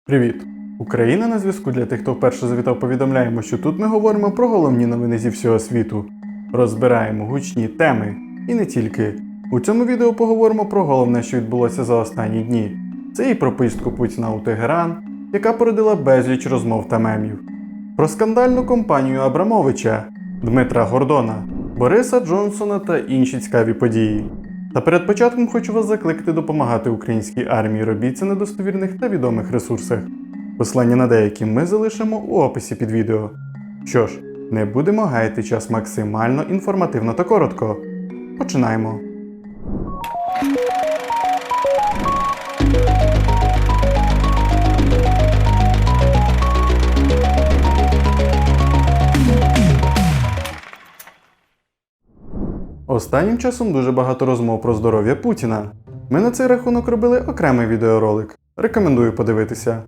Привіт! Україна на зв'язку. Для тих, хто вперше завітав, повідомляємо, що тут ми говоримо про головні новини зі всього світу. Розбираємо гучні теми. І не тільки. У цьому відео поговоримо про головне, що відбулося за останні дні. Це і про поїздку Путіна у Тегеран, яка породила безліч розмов та мемів. Про скандальну компанію Абрамовича, Дмитра Гордона, Бориса Джонсона та інші цікаві події. Та перед початком хочу вас закликати допомагати українській армії. Робіть це на достовірних та відомих ресурсах. Посилання на деякі ми залишимо у описі під відео. Що ж, не будемо гаяти час, максимально інформативно та коротко. Починаємо. Останнім часом дуже багато розмов про здоров'я Путіна. Ми на цей рахунок робили окремий відеоролик. Рекомендую подивитися.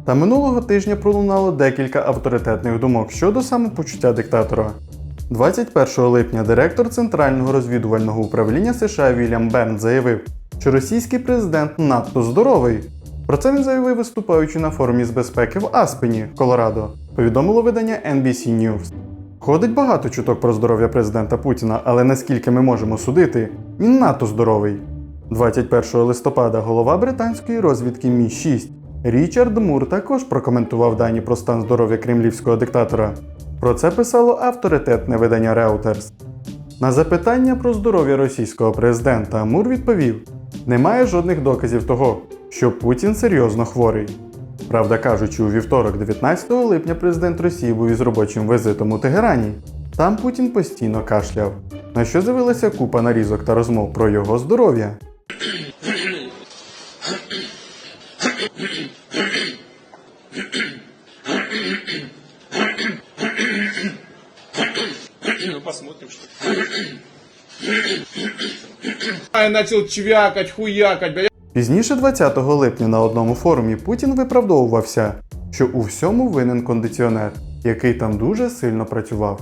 Та минулого тижня пролунало декілька авторитетних думок щодо самопочуття диктатора. 21 липня директор Центрального розвідувального управління США Вільям Бернс заявив, що російський президент надто здоровий. Про це він заявив, виступаючи на форумі з безпеки в Аспені, Колорадо, повідомило видання NBC News. Ходить багато чуток про здоров'я президента Путіна, але наскільки ми можемо судити, він надто здоровий. 21 листопада голова британської розвідки Мі-6 Річард Мур також прокоментував дані про стан здоров'я кремлівського диктатора. Про це писало авторитетне видання Reuters. На запитання про здоров'я російського президента Мур відповів: «Немає жодних доказів того, що Путін серйозно хворий». Правда кажучи, у вівторок, 19 липня, президент Росії був із робочим візитом у Тегерані. Там Путін постійно кашляв, на що з'явилася купа нарізок та розмов про його здоров'я. Ну, посмотрим, что. Я начал чвякать, хуякать, бля. Пізніше 20 липня на одному форумі Путін виправдовувався, що у всьому винен кондиціонер, який там дуже сильно працював.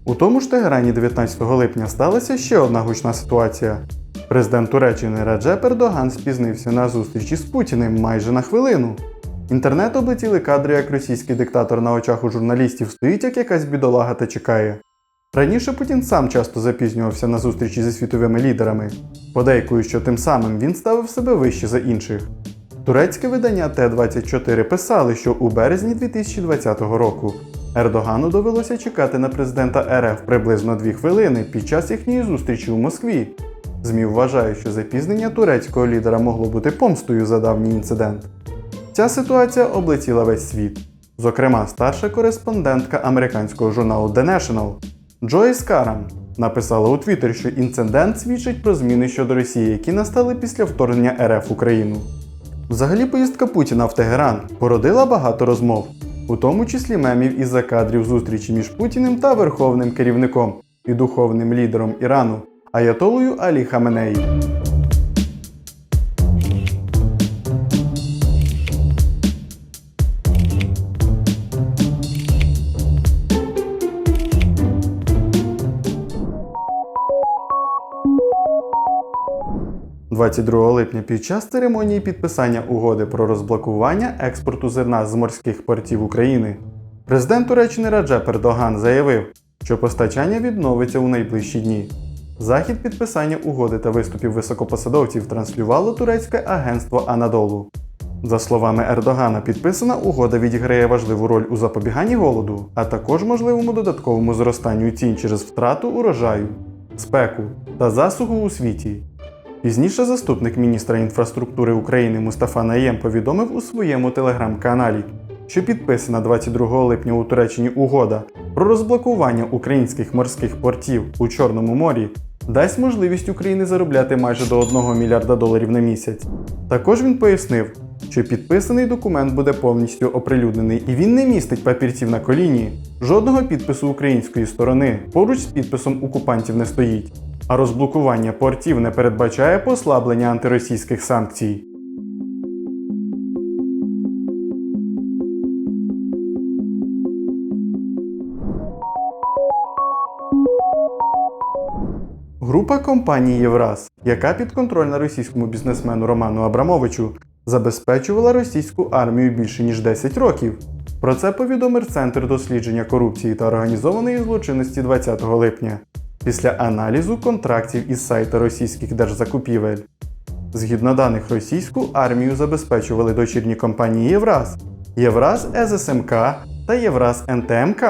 У тому ж Тегерані 19 липня сталася ще одна гучна ситуація. Президент Туреччини Реджеп Ердоган спізнився на зустрічі з Путіним майже на хвилину. Інтернет облетіли кадри, як російський диктатор на очах у журналістів стоїть, як якась бідолага та чекає. Раніше Путін сам часто запізнювався на зустрічі зі світовими лідерами. Подейкують, що тим самим він ставив себе вище за інших. Турецьке видання Т-24 писали, що у березні 2020 року Ердогану довелося чекати на президента РФ приблизно 2 хвилини під час їхньої зустрічі у Москві. ЗМІ вважають, що запізнення турецького лідера могло бути помстою за давній інцидент. Ця ситуація облетіла весь світ. Зокрема, старша кореспондентка американського журналу The National Джойс Карам написала у Твіттері, що інцидент свідчить про зміни щодо Росії, які настали після вторгнення РФ в Україну. Взагалі, поїздка Путіна в Тегеран породила багато розмов, у тому числі мемів із закадрів зустрічі між Путіним та верховним керівником і духовним лідером Ірану Аятоллою Алі Хаменеї. – 22 липня під час церемонії підписання угоди про розблокування експорту зерна з морських портів України президент Туреччини Реджеп Ердоган заявив, що постачання відновиться у найближчі дні. Захід підписання угоди та виступів високопосадовців транслювало турецьке агентство Анадолу. За словами Ердогана, підписана угода відіграє важливу роль у запобіганні голоду, а також можливому додатковому зростанню цін через втрату урожаю, спеку та засуху у світі. Пізніше заступник міністра інфраструктури України Мустафа Найєм повідомив у своєму телеграм-каналі, що підписана 22 липня у Туреччині угода про розблокування українських морських портів у Чорному морі дасть можливість Україні заробляти майже до $1 мільярда на місяць. Також він пояснив, що підписаний документ буде повністю оприлюднений і він не містить папірців на коліні, жодного підпису української сторони поруч з підписом окупантів не стоїть, а розблокування портів не передбачає послаблення антиросійських санкцій. Група компаній Євраз, яка підконтрольна російському бізнесмену Роману Абрамовичу, забезпечувала російську армію більше ніж 10 років. Про це повідомив Центр дослідження корупції та організованої злочинності 20 липня, після аналізу контрактів із сайта російських держзакупівель. Згідно даних, російську армію забезпечували дочірні компанії Євраз, Євраз ССМК та Євраз НТМК.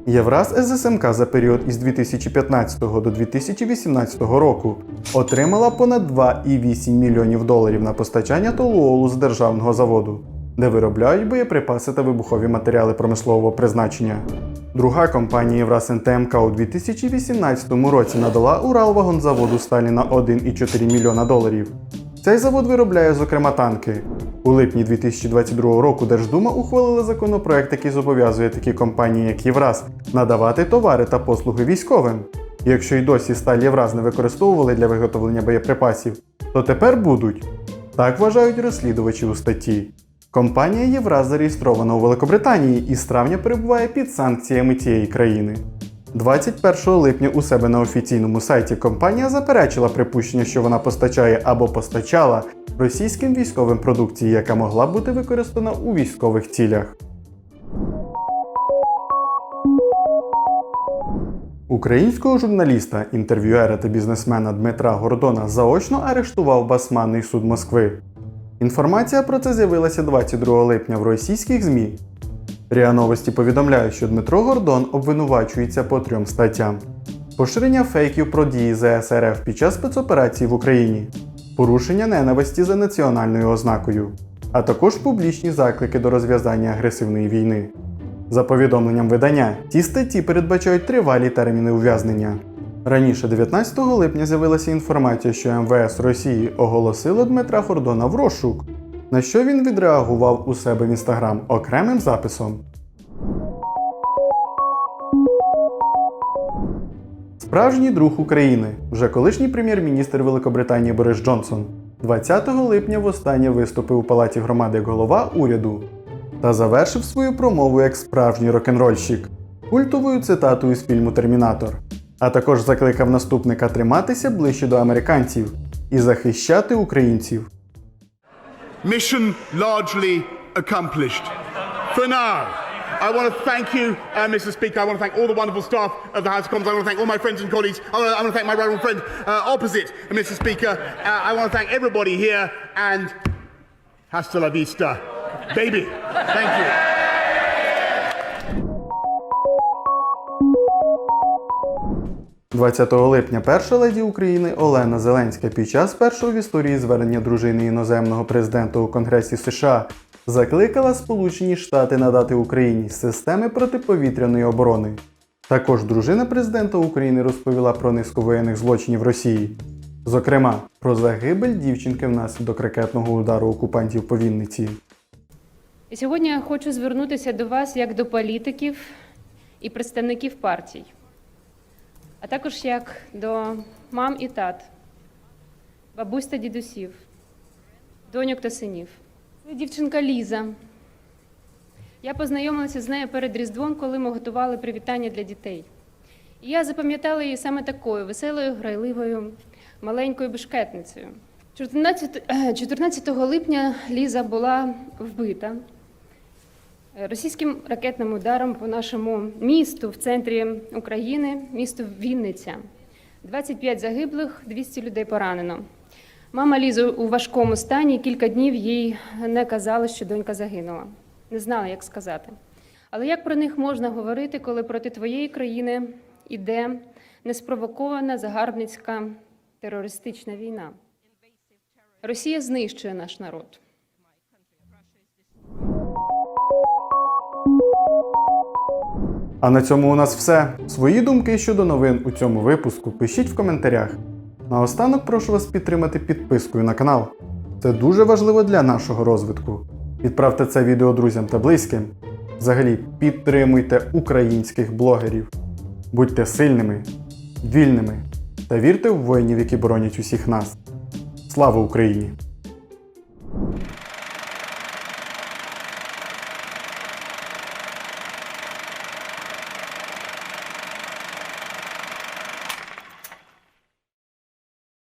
Євраз ССМК за період із 2015 до 2018 року отримала понад 2,8 мільйонів доларів на постачання толуолу з державного заводу, де виробляють боєприпаси та вибухові матеріали промислового призначення. Друга компанія Євраз НТМК у 2018 році надала Уралвагонзаводу Сталіна 1,4 мільйона доларів. Цей завод виробляє, зокрема, танки. У липні 2022 року Держдума ухвалила законопроект, який зобов'язує такі компанії, як Євраз, надавати товари та послуги військовим. Якщо й досі сталь Євраз не використовували для виготовлення боєприпасів, то тепер будуть. Так вважають розслідувачі у статті. Компанія Євраз зареєстрована у Великобританії і з травня перебуває під санкціями цієї країни. 21 липня у себе на офіційному сайті компанія заперечила припущення, що вона постачає або постачала російським військовим продукції, яка могла б бути використана у військових цілях. Українського журналіста, інтерв'юера та бізнесмена Дмитра Гордона заочно арештував Басманний суд Москви. Інформація про це з'явилася 22 липня в російських ЗМІ. РІА Новості повідомляють, що Дмитро Гордон обвинувачується по 3 статтям: поширення фейків про дії ЗС РФ під час спецоперації в Україні, порушення ненависті за національною ознакою, а також публічні заклики до розв'язання агресивної війни. За повідомленням видання, ці статті передбачають тривалі терміни ув'язнення. Раніше, 19 липня, з'явилася інформація, що МВС Росії оголосило Дмитра Гордона в розшук, на що він відреагував у себе в Інстаграм окремим записом. Справжній друг України, вже колишній прем'єр-міністр Великобританії Борис Джонсон, 20 липня востаннє виступив у Палаті громади як голова уряду та завершив свою промову як справжній рок-н-рольщик культовою цитатою з фільму «Термінатор», а також закликав наступника триматися ближче до американців і захищати українців. Mission largely accomplished. For now, I want to thank you, Mr. Speaker. I want to thank all the wonderful staff of the House of Commons. I want to thank all my friends and colleagues. I want to thank my rival friend opposite, Mr. Speaker. I want to thank everybody here, and hasta la vista, baby. Thank you. 20 липня перша леді України Олена Зеленська під час першого в історії звернення дружини іноземного президента у Конгресі США закликала Сполучені Штати надати Україні системи протиповітряної оборони. Також дружина президента України розповіла про низку воєнних злочинів Росії. Зокрема, про загибель дівчинки внаслідок ракетного удару окупантів по Вінниці. І сьогодні я хочу звернутися до вас як до політиків і представників партій, а також як до мам і тат, бабусь та дідусів, доньок та синів. Це дівчинка Ліза. Я познайомилася з нею перед Різдвом, коли ми готували привітання для дітей. І я запам'ятала її саме такою веселою, грайливою, маленькою бешкетницею. 14 липня Ліза була вбита російським ракетним ударом по нашому місту в центрі України, місту Вінниця. 25 загиблих, 200 людей поранено. Мама Лізи у важкому стані, кілька днів їй не казали, що донька загинула. Не знала, як сказати. Але як про них можна говорити, коли проти твоєї країни іде неспровокована загарбницька терористична війна? Росія знищує наш народ. А на цьому у нас все. Свої думки щодо новин у цьому випуску пишіть в коментарях. Наостанок прошу вас підтримати підпискою на канал. Це дуже важливо для нашого розвитку. Відправте це відео друзям та близьким. Взагалі, підтримуйте українських блогерів. Будьте сильними, вільними та вірте в воїнів, які боронять усіх нас. Слава Україні!